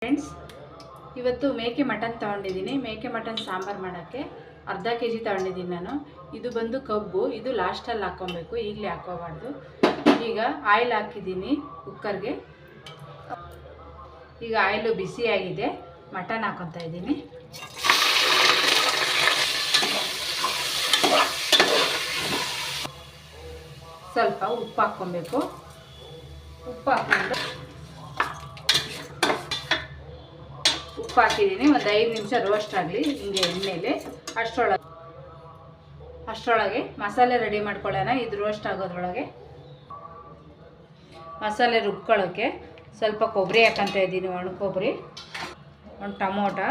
Friends, ಇವತ್ತು ಮೇಕೆ mutton ತೊಗೊಂಡಿದ್ದೀನಿ. ಮೇಕೆ ಮಟನ್ ಸಾಂಬಾರು ಮಾಡೋಕ್ಕೆ ಅರ್ಧ kg ತೊಗೊಂಡಿದ್ದೀನಿ ನಾನು. ಇದು ಬಂದು ಕಬ್ಬು, ಇದು ಲಾಸ್ಟಲ್ಲಿ ಹಾಕ್ಕೊಬೇಕು, ಈಗಲೇ ಹಾಕ್ಕೋಬಾರ್ದು. ಈಗ ಆಯಿಲ್ ಹಾಕಿದ್ದೀನಿ ಕುಕ್ಕರ್ಗೆ. ಈಗ ಆಯಿಲು ಬಿಸಿಯಾಗಿದೆ, ಮಟನ್ ಹಾಕ್ಕೊತಾ ಇದ್ದೀನಿ. ಸ್ವಲ್ಪ ಉಪ್ಪು ಹಾಕ್ಕೊಬೇಕು. ಉಪ್ಪು ಹಾಕಿದ್ದೀನಿ. ಒಂದು 5 ನಿಮಿಷ ರೋಸ್ಟ್ ಆಗಲಿ ಹಿಂಗೆ ಎಣ್ಣೆಯಲ್ಲಿ. ಅಷ್ಟರೊಳಗೆ ಮಸಾಲೆ ರೆಡಿ ಮಾಡ್ಕೊಳ್ಳೋಣ. ಇದು ರೋಸ್ಟ್ ಆಗೋದ್ರೊಳಗೆ ಮಸಾಲೆ ರುಬ್ಕೊಳ್ಳೋಕ್ಕೆ ಸ್ವಲ್ಪ ಕೊಬ್ಬರಿ ಹಾಕ್ಕೊತಾ ಇದ್ದೀನಿ. ಒಣ ಕೊಬ್ಬರಿ, ಒಂದು ಟೊಮೊಟೊ,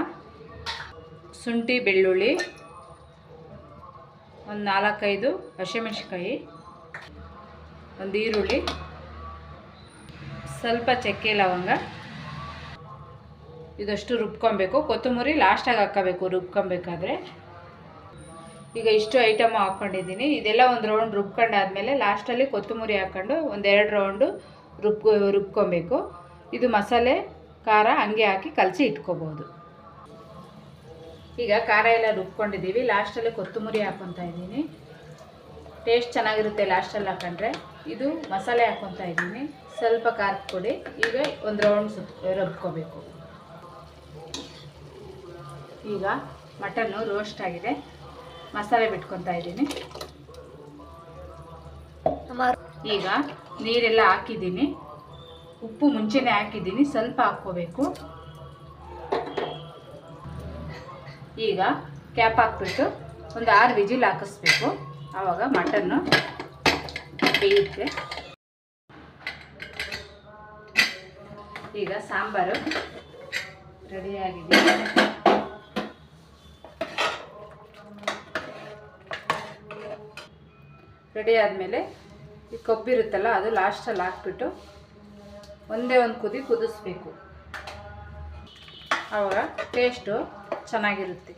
ಶುಂಠಿ ಬೆಳ್ಳುಳ್ಳಿ, ಒಂದು 4-5 ಹಸಿಮೆಣಸಿನ್ಕಾಯಿ, ಒಂದು ಈರುಳ್ಳಿ, ಸ್ವಲ್ಪ ಚಕ್ಕೆ ಲವಂಗ, ಇದಷ್ಟು ರುಬ್ಕೊಬೇಕು. ಕೊತ್ತಂಬರಿ ಲಾಸ್ಟಾಗಿ ಹಾಕ್ಕೋಬೇಕು ರುಬ್ಕೊಬೇಕಾದ್ರೆ. ಈಗ ಇಷ್ಟು ಐಟಮ್ ಹಾಕ್ಕೊಂಡಿದ್ದೀನಿ. ಇದೆಲ್ಲ ಒಂದು ರೌಂಡ್ ರುಬ್ಕೊಂಡಾದ್ಮೇಲೆ ಲಾಸ್ಟಲ್ಲಿ ಕೊತ್ತಂಬರಿ ಹಾಕ್ಕೊಂಡು ಒಂದು 2 ರೌಂಡು ರುಬ್ಕೊಬೇಕು. ಇದು ಮಸಾಲೆ ಖಾರ ಹಂಗೆ ಹಾಕಿ ಕಲಸಿ ಇಟ್ಕೋಬೋದು. ಈಗ ಖಾರ ಎಲ್ಲ ರುಬ್ಕೊಂಡಿದ್ದೀವಿ. ಲಾಸ್ಟಲ್ಲಿ ಕೊತ್ತಂಬರಿ ಹಾಕ್ಕೊತಾ ಇದ್ದೀನಿ. ಟೇಸ್ಟ್ ಚೆನ್ನಾಗಿರುತ್ತೆ ಲಾಸ್ಟಲ್ಲಿ ಹಾಕೊಂಡ್ರೆ. ಇದು ಮಸಾಲೆ ಹಾಕ್ಕೊತಾ ಇದ್ದೀನಿ, ಸ್ವಲ್ಪ ಖಾರದ ಪುಡಿ. ಈಗ ಒಂದು ರೌಂಡ್ ರುಬ್ಕೋಬೇಕು. ಈಗ ಮಟನ್ನು ರೋಸ್ಟ್ ಆಗಿದೆ, ಮಸಾಲೆ ಬಿಟ್ಕೊತಾ ಇದ್ದೀನಿ. ಈಗ ನೀರೆಲ್ಲ ಹಾಕಿದ್ದೀನಿ, ಉಪ್ಪು ಮುಂಚೆನೇ ಹಾಕಿದ್ದೀನಿ, ಸ್ವಲ್ಪ ಹಾಕ್ಕೋಬೇಕು. ಈಗ ಕ್ಯಾಪ್ ಹಾಕ್ಬಿಟ್ಟು ಒಂದು 6 ವಿಜಿಲ್ ಹಾಕಿಸ್ಬೇಕು. ಆವಾಗ ಮಟನ್ನು ಬೇಯುತ್ತೆ. ಈಗ ಸಾಂಬಾರು ರೆಡಿಯಾಗಿದೆ. ರೆಡಿ ಆದಮೇಲೆ ಈ ಕೊಬ್ಬಿರುತ್ತಲ್ಲ ಅದು ಲಾಸ್ಟಲ್ಲಿ ಹಾಕ್ಬಿಟ್ಟು ಒಂದೇ ಒಂದು ಕುದಿ ಕುದಿಸ್ಬೇಕು. ಆವಾಗ ಟೇಸ್ಟು ಚೆನ್ನಾಗಿರುತ್ತೆ.